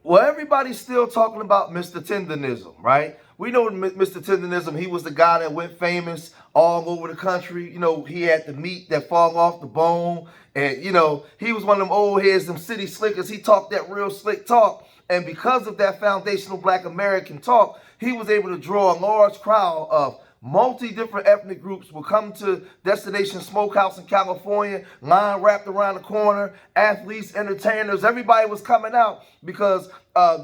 Well, everybody's still talking about Mr. Tendernism, right? We know Mr. Tendernism, he was the guy that went famous all over the country. You know, he had the meat that fall off the bone. And, you know, he was one of them old heads, them city slickers. He talked that real slick talk. And because of that foundational Black American talk, he was able to draw a large crowd of multi-different ethnic groups will come to Destination Smokehouse in California, line wrapped around the corner, athletes, entertainers, everybody was coming out because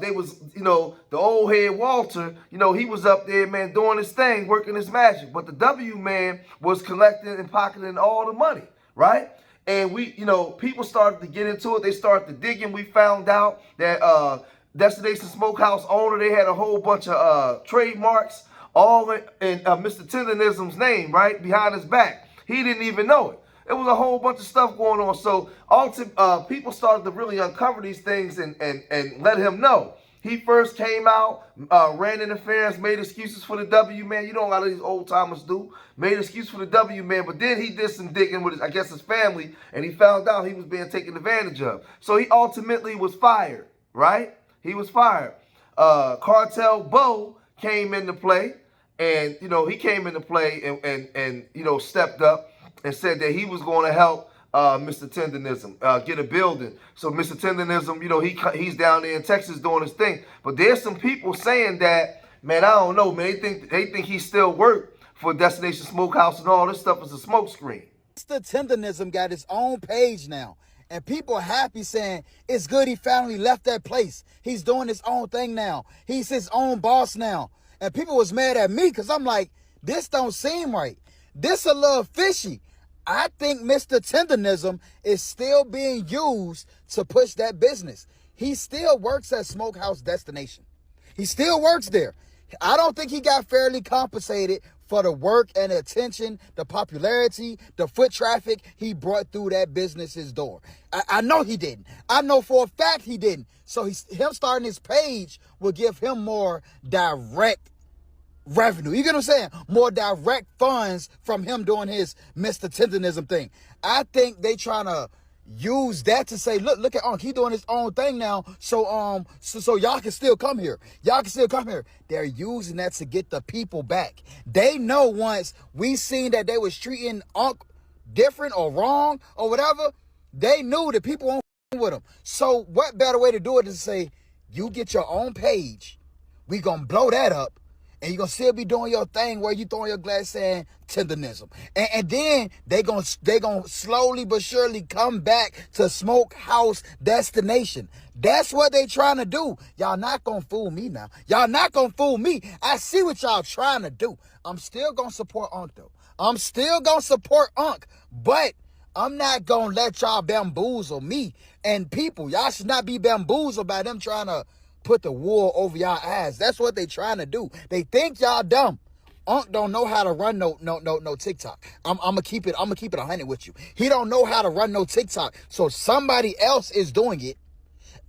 they was, you know, the old head Walter, you know, he was up there, man, doing his thing, working his magic. But the W man was collecting and pocketing all the money, right? And we, you know, people started to get into it. They started to dig in. We found out that Destination Smokehouse owner, they had a whole bunch of trademarks all in Mr. Tendernism's name, right, behind his back. He didn't even know it. It was a whole bunch of stuff going on. So people started to really uncover these things and let him know. He first came out, ran interference, made excuses for the W man. You know, a lot of these old timers do. Made excuses for the W man, but then he did some digging with, I guess, his family, and he found out he was being taken advantage of. So he ultimately was fired, right? He was fired. Cartel Bo came into play. And, you know, he came into play and you know, stepped up and said that he was going to help Mr. Tendernism get a building. So Mr. Tendernism, you know, he's down there in Texas doing his thing. But there's some people saying that, man, I don't know, man, they think he still worked for Destination Smokehouse and all this stuff is a smokescreen. Mr. Tendernism got his own page now. And people are happy saying it's good he finally left that place. He's doing his own thing now. He's his own boss now. And people was mad at me because I'm like, this don't seem right. This a little fishy. I think Mr. Tendernism is still being used to push that business. He still works at Smokehouse Destination. He still works there. I don't think he got fairly compensated for the work and the attention, the popularity, the foot traffic he brought through that business's door. I know he didn't. I know for a fact he didn't. So him starting his page will give him more direct revenue. You get what I'm saying? More direct funds from him doing his Mr. Tendernism thing. I think they trying to use that to say, look at Unc, he doing his own thing now, so y'all can still come here. Y'all can still come here. They're using that to get the people back. They know once we seen that they was treating Unc different or wrong or whatever, they knew that people won't with him. So what better way to do it is to say, you get your own page, we gonna blow that up, and you're going to still be doing your thing where you throwing your glass saying Tendernism. And then they gonna slowly but surely come back to Smokehouse Destination. That's what they trying to do. Y'all not going to fool me now. Y'all not going to fool me. I see what y'all trying to do. I'm still going to support Unc, though. I'm still going to support Unc. But I'm not going to let y'all bamboozle me. And people, y'all should not be bamboozled by them trying to put the wool over y'all eyes. That's what they trying to do. They think y'all dumb. Unc don't know how to run no TikTok. I'm gonna keep it 100 with you. He don't know how to run no TikTok. So somebody else is doing it,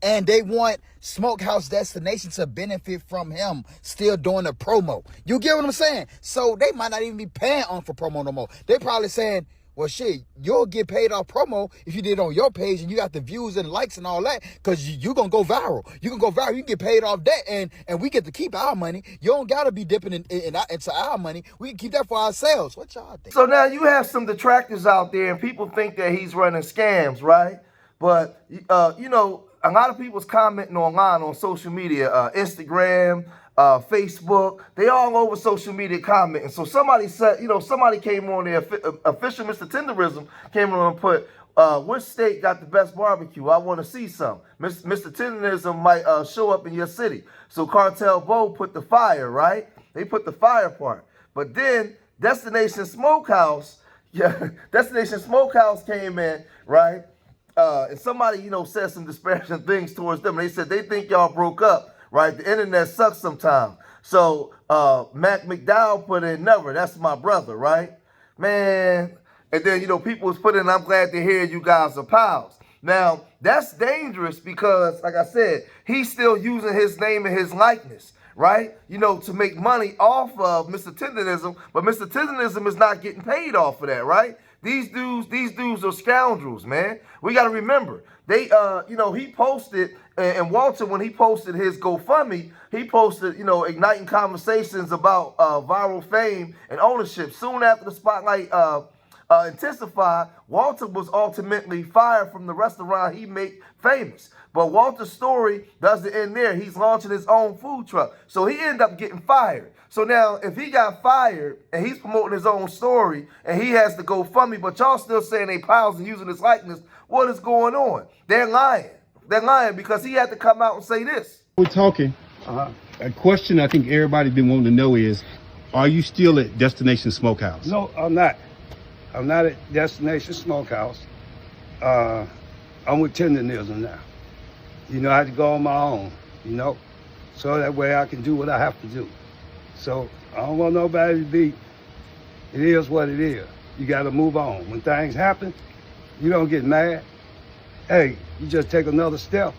and they want Smokehouse Destination to benefit from him still doing a promo. You get what I'm saying? So they might not even be paying Unc for promo no more. They probably saying, well, shit, you'll get paid off promo if you did it on your page and you got the views and likes and all that, because you going to go viral. You can go viral. You can get paid off that, and we get to keep our money. You don't got to be dipping into our money. We can keep that for ourselves. What y'all think? So now you have some detractors out there, and people think that he's running scams, right? But, you know, a lot of people's commenting online on social media, Instagram, Facebook, they all over social media commenting. So somebody said, you know, somebody came on there, official Mr. Tenderism came on and put, which state got the best barbecue? I want to see some. Mr. Tenderism might show up in your city. So Cartel Bo put the fire, right? They put the fire part. But then Destination Smokehouse, Destination Smokehouse came in, right? And somebody, you know, said some disparaging things towards them. They said they think y'all broke up. Right, the internet sucks sometimes. So Mac McDowell put in never. That's my brother, right, man. And then, you know, people was putting, I'm glad to hear you guys are pals. Now that's dangerous because, like I said, he's still using his name and his likeness, right? You know, to make money off of Mr. Tendernism, but Mr. Tendernism is not getting paid off of that, right? These dudes are scoundrels, man. We got to remember. They, you know, he posted And Walter, when he posted his GoFundMe, he posted, igniting conversations about viral fame and ownership. Soon after the spotlight intensified, Walter was ultimately fired from the restaurant he made famous. But Walter's story doesn't end there. He's launching his own food truck. So he ended up getting fired. So now, if he got fired and he's promoting his own story and he has to GoFundMe, but y'all still saying they pals and using his likeness, what is going on? They're lying. They're lying because he had to come out and say this. We're talking. A question I think everybody been wanting to know is, are you still at Destination Smokehouse? No, I'm not. I'm not at Destination Smokehouse. I'm with Tendernism now. I had to go on my own, so that way I can do what I have to do. So I don't want nobody to be, it is what it is. You got to move on. When things happen, you don't get mad. Hey, you just take another step.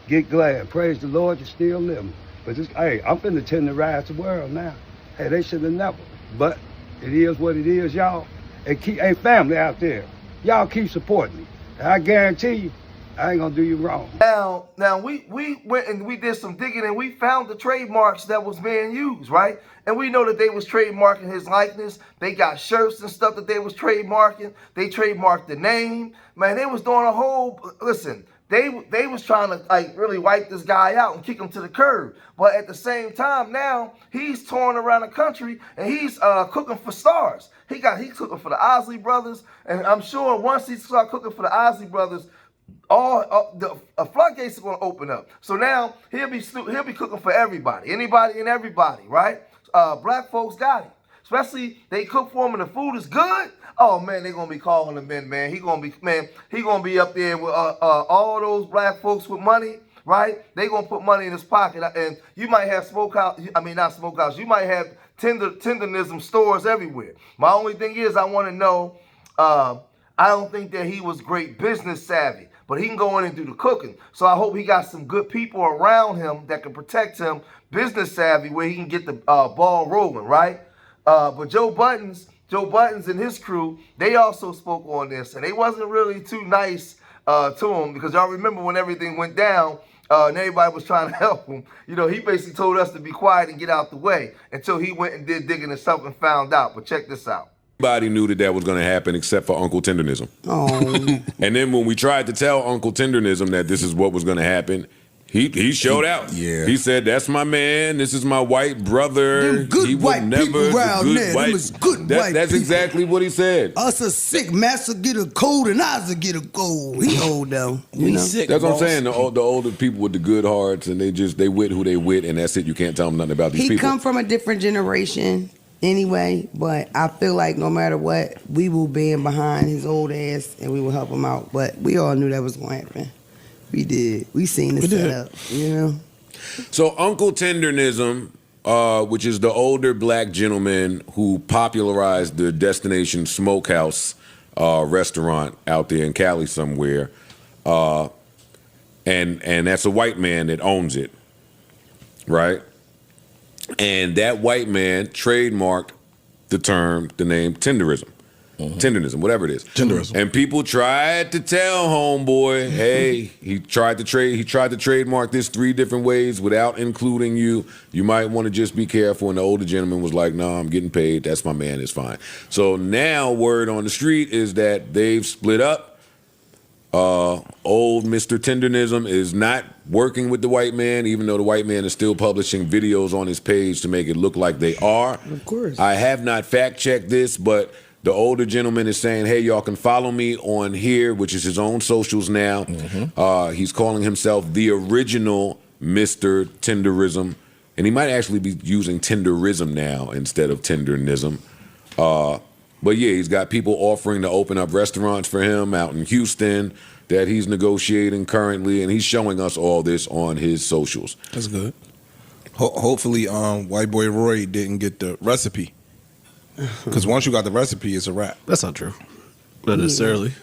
Get glad. Praise the Lord, you're still living. But I'm finna tenderize the world now. Hey, they should have never. But it is what it is, y'all. And family out there, y'all keep supporting me. And I guarantee you, I ain't gonna do you wrong. Now we went and we did some digging and we found the trademarks that was being used, right? And we know that they was trademarking his likeness. They got shirts and stuff that they was trademarking. They trademarked the name. Man, they was doing a whole, listen, they was trying to really wipe this guy out and kick him to the curb. But at the same time, now he's touring around the country and he's cooking for stars. He's cooking for the Osley brothers, and I'm sure once he starts cooking for the Osley brothers, the floodgates are going to open up. So now he'll be cooking for everybody, anybody and everybody, right? Black folks got him. Especially they cook for him and the food is good. Oh man, they're gonna be calling him in, man. He gonna be up there with all those black folks with money, right? They gonna put money in his pocket, and you might have Smokehouse. I mean, not Smokehouse. You might have Tendernism stores everywhere. My only thing is, I want to know. I don't think that he was great business savvy, but he can go in and do the cooking. So I hope he got some good people around him that can protect him, business savvy, where he can get the ball rolling, right? But Joe Buttons and his crew, they also spoke on this, and they wasn't really too nice to him, because y'all remember when everything went down and everybody was trying to help him. He basically told us to be quiet and get out the way until he went and did digging himself and found out. But check this out. Everybody knew that was going to happen except for Uncle Tendernism. Oh. And then when we tried to tell Uncle Tendernism that this is what was going to happen, he showed out. Yeah. He said, "That's my man. This is my white brother. Them good he white would never people around there. Them is good white That's people. exactly what he said. Us a sick master get a cold and ours will get a cold. He old though. That's what I'm saying. The older people with the good hearts, and they wit who they wit, and that's it. You can't tell them nothing about these people. He come from a different generation anyway, but I feel like no matter what, we will band behind his old ass and we will help him out. But we all knew that was going to happen. We did. We seen the setup, So Uncle Tendernism, which is the older black gentleman who popularized the Destination Smokehouse restaurant out there in Cali somewhere, and that's a white man that owns it, right? And that white man trademarked the name Tenderism. Tendernism, whatever it is. Tenderism. And people tried to tell homeboy, hey, he tried to trademark this 3 different ways without including you. You might want to just be careful. And the older gentleman was like, no, I'm getting paid. That's my man. It's fine. So now word on the street is that they've split up. Old Mr. Tendernism is not working with the white man, even though the white man is still publishing videos on his page to make it look like they are. Of course. I have not fact-checked this, but the older gentleman is saying, hey, y'all can follow me on here, which is his own socials now. He's calling himself the original Mr. Tenderism, and he might actually be using Tenderism now instead of Tendernism. But yeah, he's got people offering to open up restaurants for him out in Houston that he's negotiating currently, and he's showing us all this on his socials. That's good. Hopefully, white boy Roy didn't get the recipe, because once you got the recipe, it's a wrap. That's not true. Not necessarily.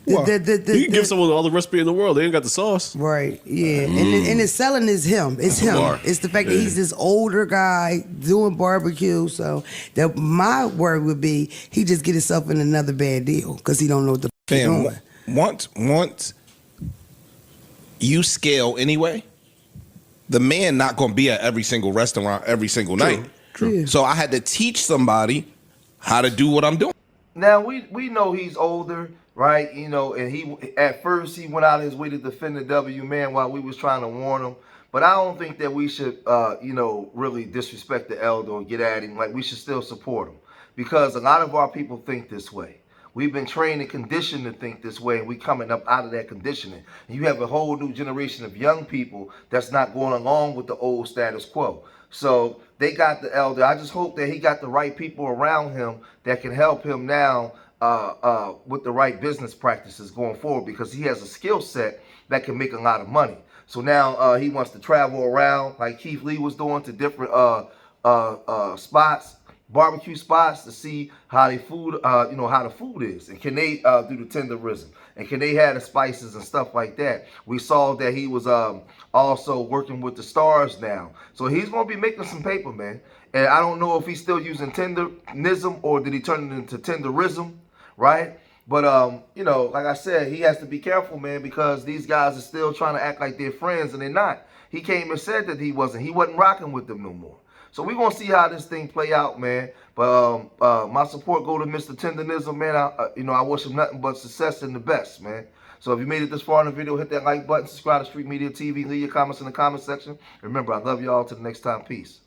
You You can give someone all the recipe in the world. They ain't got the sauce. Right, yeah. And the selling is him. It's him. bar. It's the fact that he's this older guy doing barbecue. So that my word would be he just get himself in another bad deal because he don't know what the f- he's Fam, doing. once you scale anyway. The man not going to be at every single restaurant every single night. True. Yeah. So I had to teach somebody how to do what I'm doing. Now we know he's older, right? You know, and he at first he went out of his way to defend the W man while we was trying to warn him. But I don't think that we should, you know, really disrespect the elder or get at him. Like, we should still support him because a lot of our people think this way. We've been trained and conditioned to think this way, and we coming up out of that conditioning. And you have a whole new generation of young people that's not going along with the old status quo. So they got the elder. I just hope that he got the right people around him that can help him now with the right business practices going forward, because he has a skill set that can make a lot of money. So now he wants to travel around like Keith Lee was doing to different spots, barbecue spots, to see how they food, you know, how the food is, and can they do the tenderism, and can they have the spices and stuff like that. We saw that he was also working with the stars now, so he's gonna be making some paper, man. And I don't know if he's still using tendernism or did he turn it into tenderism, right? But, you know, like I said, he has to be careful, man, because these guys are still trying to act like they're friends, and they're not. He came and said that he wasn't rocking with them no more. So we're going to see how this thing play out, man. But my support go to Mr. Tendernism, man. You know, I wish him nothing but success and the best, man. So if you made it this far in the video, hit that like button, subscribe to Street Media TV, leave your comments in the comment section. Remember, I love y'all. Till the next time, peace.